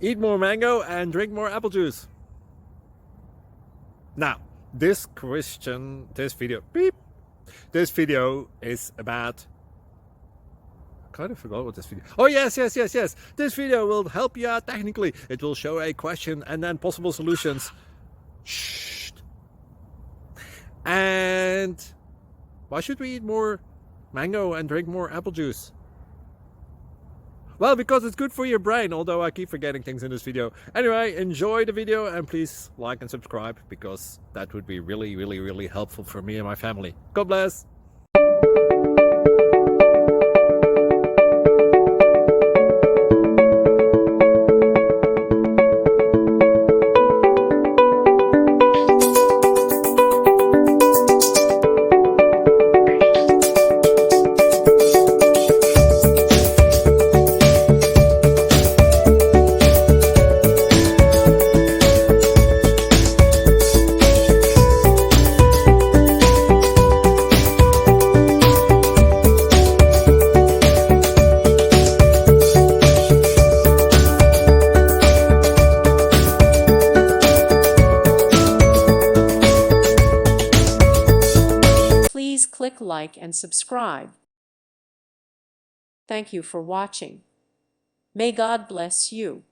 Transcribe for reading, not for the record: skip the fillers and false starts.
Eat more mango and drink more apple juice. Now, this video is about, I kind of forgot what this video. Oh yes. This video will help you out technically. It will show a question and then possible solutions. Shh. And why should we eat more mango and drink more apple juice? Well, because it's good for your brain, although I keep forgetting things in this video. Anyway, enjoy the video and please like and subscribe, because that would be really helpful for me and my family. God bless! Please click like and subscribe. Thank you for watching. May God bless you.